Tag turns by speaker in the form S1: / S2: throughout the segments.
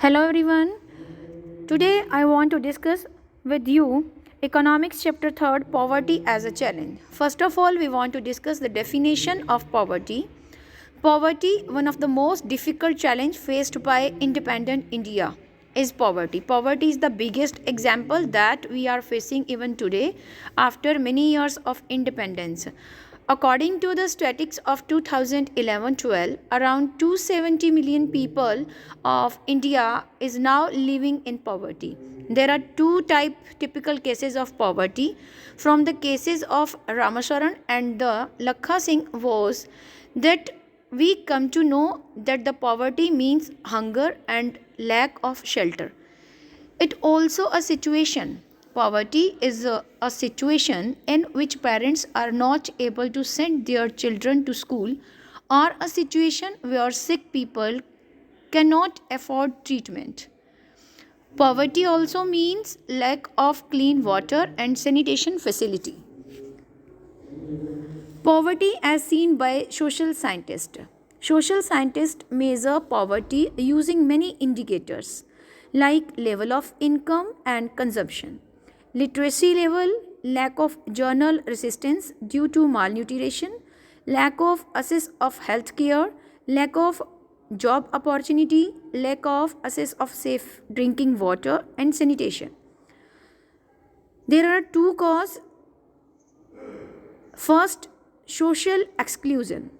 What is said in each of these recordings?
S1: Hello everyone. Today I want to discuss with you Economics chapter 3 Poverty as a Challenge. First of all, we want to discuss the definition of poverty. Poverty, one of the most difficult challenge faced by independent India, is poverty. Poverty is the biggest example that we are facing even today after many years of independence. According to the statistics of 2011-12, around 270 million people of India is now living in poverty. There are two typical cases of poverty. From the cases of Ramaswaran and the Lakha Singh was that we come to know that the poverty means hunger and lack of shelter. It also a situation. Poverty is a situation in which parents are not able to send their children to school, or a situation where sick people cannot afford treatment. Poverty also means lack of clean water and sanitation facility. Poverty as seen by social scientists. Social scientists measure poverty using many indicators like level of income and consumption, literacy level, lack of journal resistance due to malnutrition, lack of access of health care, lack of job opportunity, lack of access of safe drinking water and sanitation. There are two causes. First, social exclusion.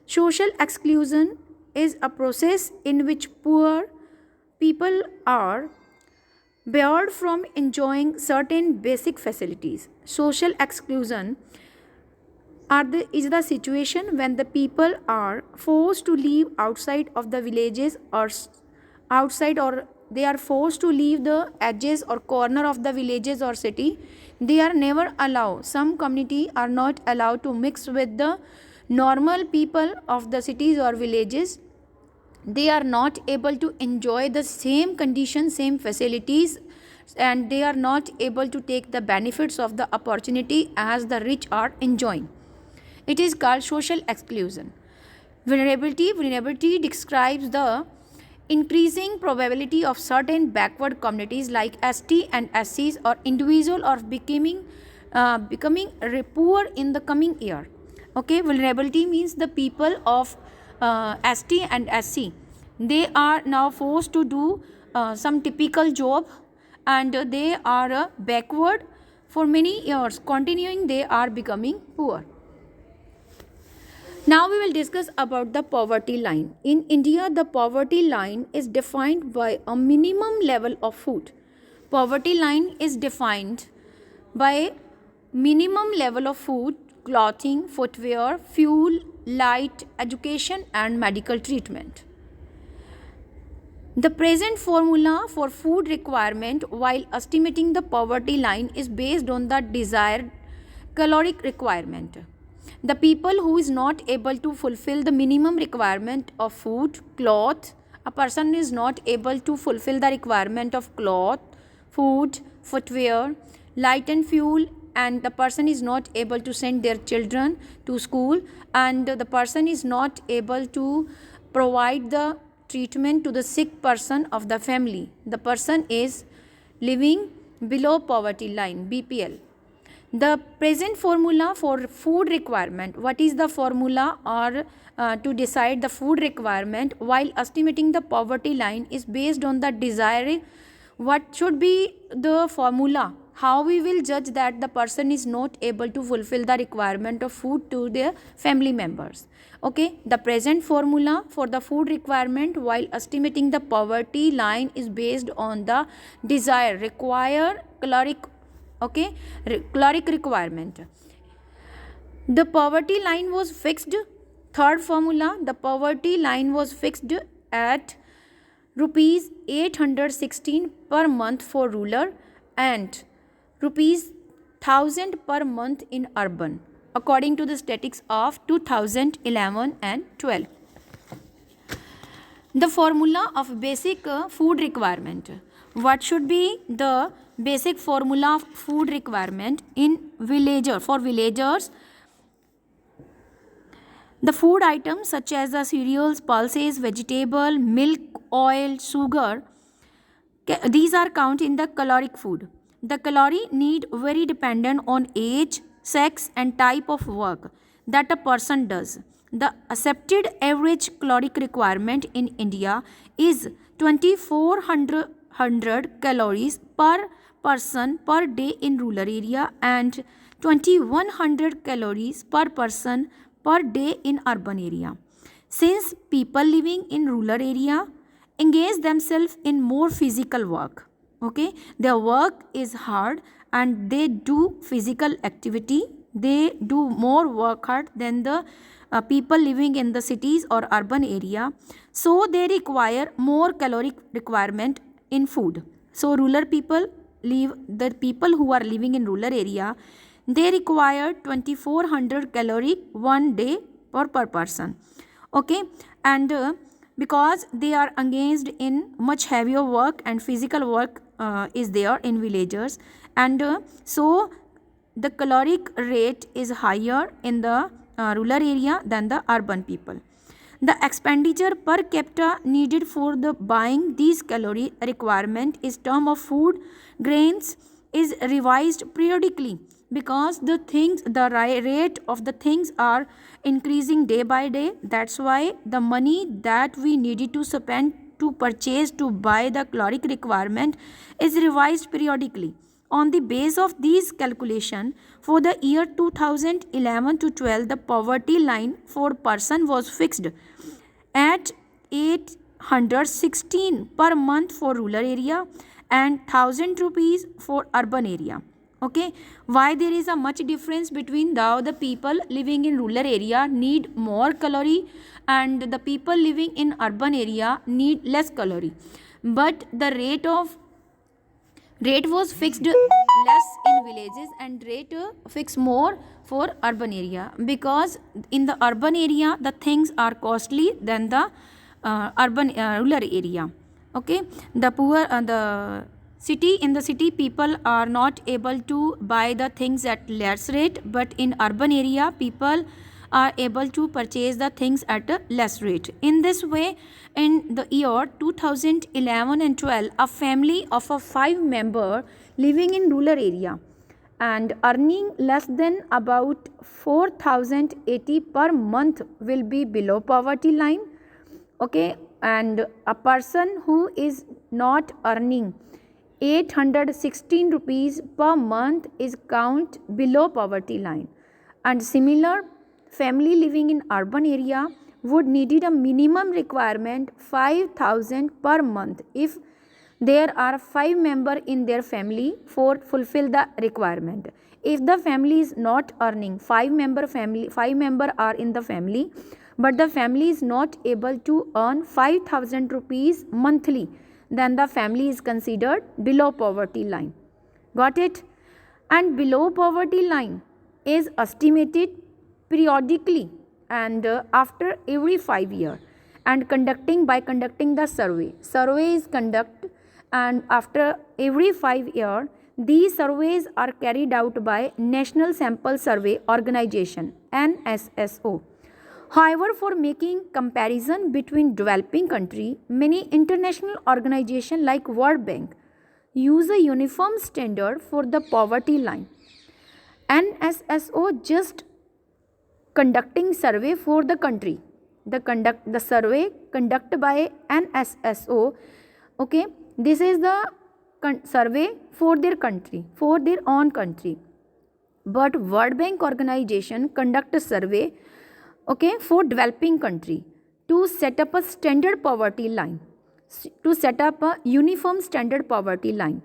S1: Social exclusion is a process in which poor people are barred from enjoying certain basic facilities. Social exclusion is the situation when the people are forced to live outside of the villages or they are forced to leave the edges or corner of the villages or city. They are never allowed. Some community are not allowed to mix with the normal people of the cities or villages. They are not able to enjoy the same conditions, same facilities, and they are not able to take the benefits of the opportunity as the rich are enjoying. It is called social exclusion. Vulnerability describes the increasing probability of certain backward communities like ST and SCs or individual or becoming poor in the coming year. Okay, vulnerability means the people of ST and SC, they are now forced to do some typical job, and they are backward for many years. Continuing, they are becoming poor. Now we will discuss about the poverty line. In India, the poverty line is defined by a minimum level of food. Poverty line is defined by minimum level of food, clothing, footwear, fuel, light, education and medical treatment. The present formula for food requirement while estimating the poverty line is based on the desired caloric requirement. The people who is not able to fulfill the minimum requirement of food, cloth, a person is not able to fulfill the requirement of cloth, food, footwear, light and fuel, and the person is not able to send their children to school, and the person is not able to provide the treatment to the sick person of the family. The person is living below poverty line, BPL. The present formula for food requirement, what is the formula or to decide the food requirement while estimating the poverty line is based on the desire. What should be the formula? How we will judge that the person is not able to fulfill the requirement of food to their family members. Okay, the present formula for the food requirement while estimating the poverty line is based on the desire, require, caloric, okay, caloric requirement. The poverty line was fixed. Third formula, the poverty line was fixed at rupees 816 per month for rural and rupees 1000 per month in urban, according to the statistics of 2011 and 12. The formula of basic food requirement. What should be the basic formula of food requirement in for villagers? The food items such as the cereals, pulses, vegetable, milk, oil, sugar These are count in the caloric food. The calorie need very dependent on age, sex and type of work that a person does. The accepted average caloric requirement in India is 2400 calories per person per day in rural area and 2100 calories per person per day in urban area. Since people living in rural area engage themselves in more physical work, okay, their work is hard and they do physical activity, they do more work hard than the people living in the cities or urban area, so they require more caloric requirement in food. So rural people live, the people who are living in rural area, they require 2400 calorie one day per person, okay, and because they are engaged in much heavier work and physical work is there in villagers, and so the caloric rate is higher in the rural area than the urban people. The expenditure per capita needed for the buying these calorie requirement is term of food grains is revised periodically because the things, the rate of the things are increasing day by day. That's why the money that we needed to spend to purchase to buy the caloric requirement is revised periodically. On the base of these calculation, for the year 2011 to 12, the poverty line for person was fixed at 816 per month for rural area and 1000 rupees for urban area. Okay, why there is a much difference between the people living in rural area need more calorie and the people living in urban area need less calorie, but the rate was fixed less in villages and rate fixed more for urban area, because in the urban area the things are costly than the rural area. Okay, the poor the city, in the city people are not able to buy the things at less rate, but in urban area people are able to purchase the things at a less rate. In this way, in the year 2011 and 12, a family of a 5-member living in rural area and earning less than about 4080 per month will be below poverty line. Okay, and a person who is not earning 816 rupees per month is count below poverty line, and similar family living in urban area would needed a minimum requirement 5000 per month if there are 5 member in their family for fulfill the requirement. If the family is not earning 5 member are in the family, but the family is not able to earn 5000 rupees monthly, then the family is considered below poverty line. Got it? And below poverty line is estimated periodically and after every 5 years, and conducting the survey is conducted, and after every 5 years these surveys are carried out by National Sample Survey Organization NSSO. However, for making comparison between developing country, many international organizations like World Bank use a uniform standard for the poverty line. NSSO just conducting survey for the country. The survey conducted by NSSO. Okay, this is the survey for their country, for their own country. But World Bank organization conduct a survey, okay, for developing country to set up a standard poverty line, to set up a uniform standard poverty line,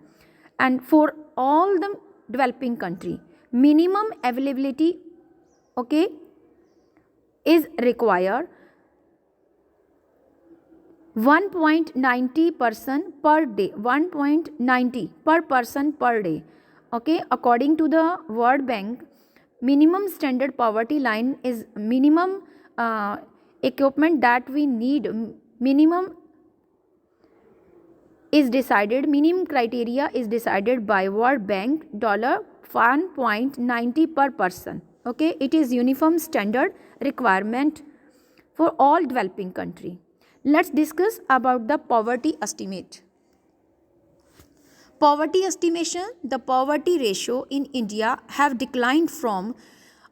S1: and for all the developing country minimum availability, okay, is required 1.90 person per day, 1.90 per person per day. Okay, according to the World Bank, minimum standard poverty line is minimum equipment that we need, minimum criteria is decided by World Bank $1.90 per person. Okay, it is uniform standard requirement for all developing country. Let's discuss about the poverty estimate. Poverty estimation, the poverty ratio in India have declined from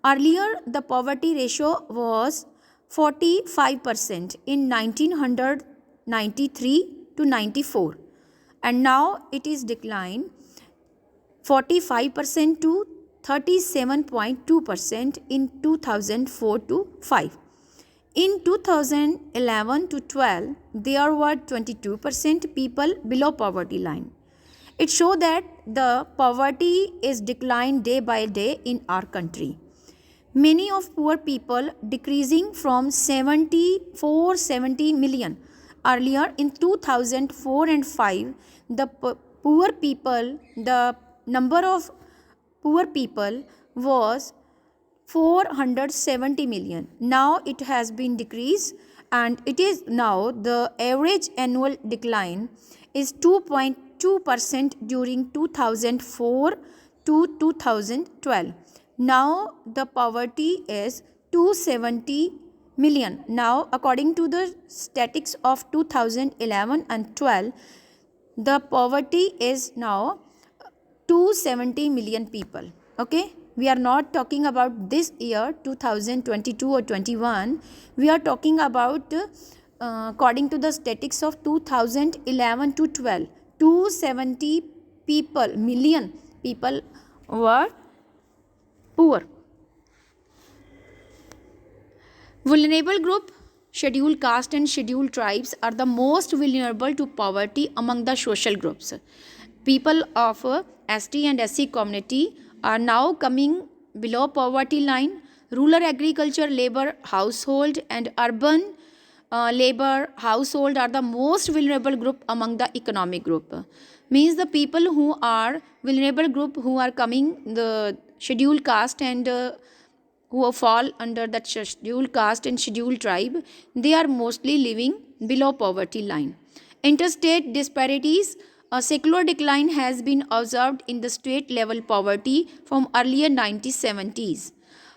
S1: earlier the poverty ratio was 45% in 1993 to 94, and now it is declined 45% to 37.2% in 2004 to 5. In 2011 to 12, there were 22% people below poverty line. It shows that the poverty is declined day by day in our country. Many of poor people decreasing from 70 million. Earlier in 2004 and 5, the poor people, the number of poor people was 470 million. Now it has been decreased, and it is now the average annual decline is 2.2% during 2004 to 2012. Now the poverty is 270 million. Now according to the statistics of 2011 and 12, the poverty is now 270 million people. Okay, we are not talking about this year 2022 or 21. We are talking about according to the statistics of 2011 to 12, 270 million people were poor. Vulnerable group, scheduled caste and scheduled tribes are the most vulnerable to poverty among the social groups. People of ST and SC community are now coming below poverty line. Rural agriculture labor household and urban labor household are the most vulnerable group among the economic group. Means the people who are vulnerable group, who are coming the scheduled caste and who fall under that scheduled caste and scheduled tribe, they are mostly living below poverty line. Interstate disparities, a secular decline has been observed in the state level poverty from earlier 1970s.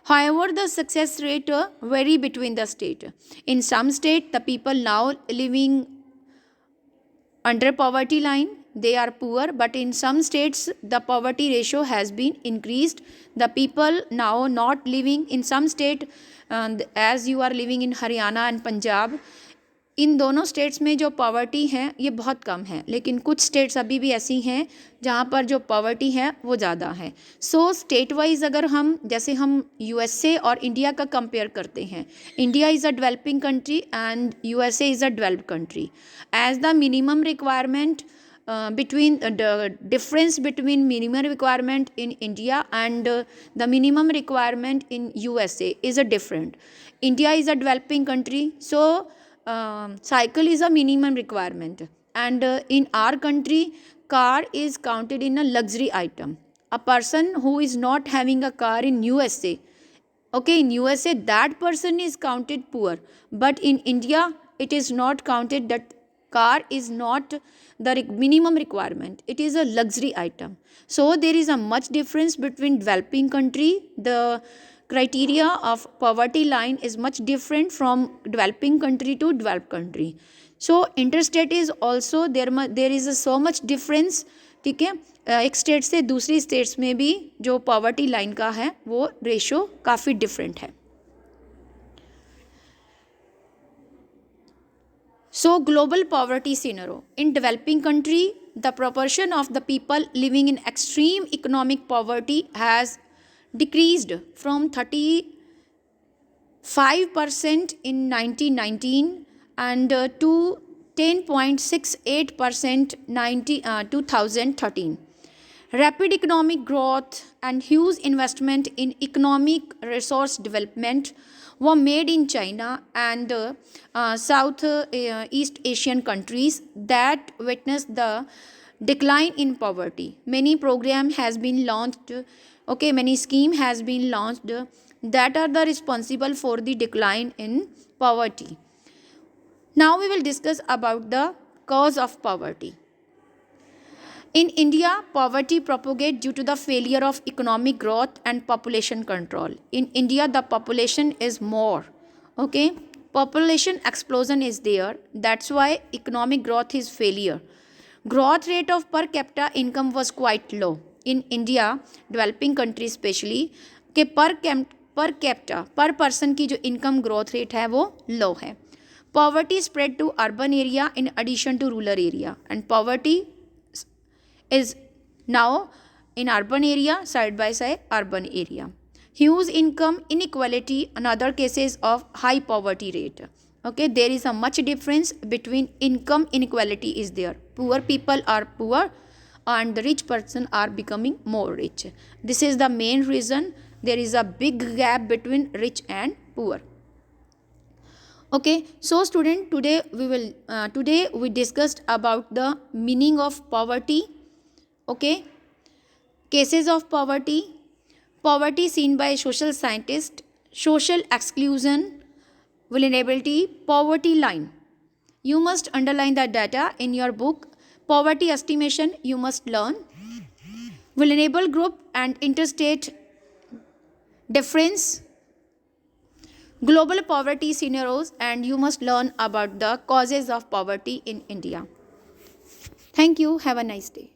S1: However, the success rate vary between the state. In some state, the people now living under poverty line, they are poor, but in some states the poverty ratio has been increased. The people now not living in some state, as you are living in Haryana and Punjab, इन दोनों states में जो poverty है ये बहुत कम है, लेकिन कुछ states अभी भी ऐसी हैं जहाँ पर जो पॉवर्टी है वो ज़्यादा है. सो स्टेट वाइज अगर हम जैसे हम यूएसए और इंडिया का कंपेयर करते हैं, India is a developing country and USA is a developed country. As the minimum requirement between the difference between minimum requirement in India and the minimum requirement in USA is a different. India is a developing country, so cycle is a minimum requirement, and in our country car is counted in a luxury item. A person who is not having a car in USA, okay, in USA that person is counted poor, but in India it is not counted. That car is not the minimum requirement, it is a luxury item. So there is a much difference between developing country. The criteria of poverty line is much different from developing country to developed country. So interstate is also there is a so much difference. ठीक है, एक state से दूसरी states में भी जो poverty line का है वो रेशो काफ़ी डिफरेंट है. So global poverty scenario. In developing country, the proportion of the people living in extreme economic poverty has decreased from 35% in 1919 and to 10.68% 2013. Rapid economic growth and huge investment in economic resource development were made in China and South East Asian countries that witnessed the decline in poverty. Many program has been launched, okay, many scheme has been launched that are the responsible for the decline in poverty. Now we will discuss about the cause of poverty. In India, poverty propagates due to the failure of economic growth and population control. In India, the population is more. Okay, population explosion is there. That's why economic growth is failure. Growth rate of per capita income was quite low. In India, developing countries especially, के per capita पर person की जो income growth rate है वो low है. Poverty spread to urban area in addition to rural area, and poverty is now in urban area side by side urban area. Huge income inequality, another cases of high poverty rate. Okay, there is a much difference between income inequality is there. Poor people are poor and the rich person are becoming more rich. This is the main reason there is a big gap between rich and poor. Okay, so student, today we discussed about the meaning of poverty. Okay, cases of poverty seen by social scientists, social exclusion, vulnerability, poverty line. You must underline the data in your book. Poverty estimation you must learn. Vulnerable group and interstate difference. Global poverty scenarios, and you must learn about the causes of poverty in India. Thank you. Have a nice day.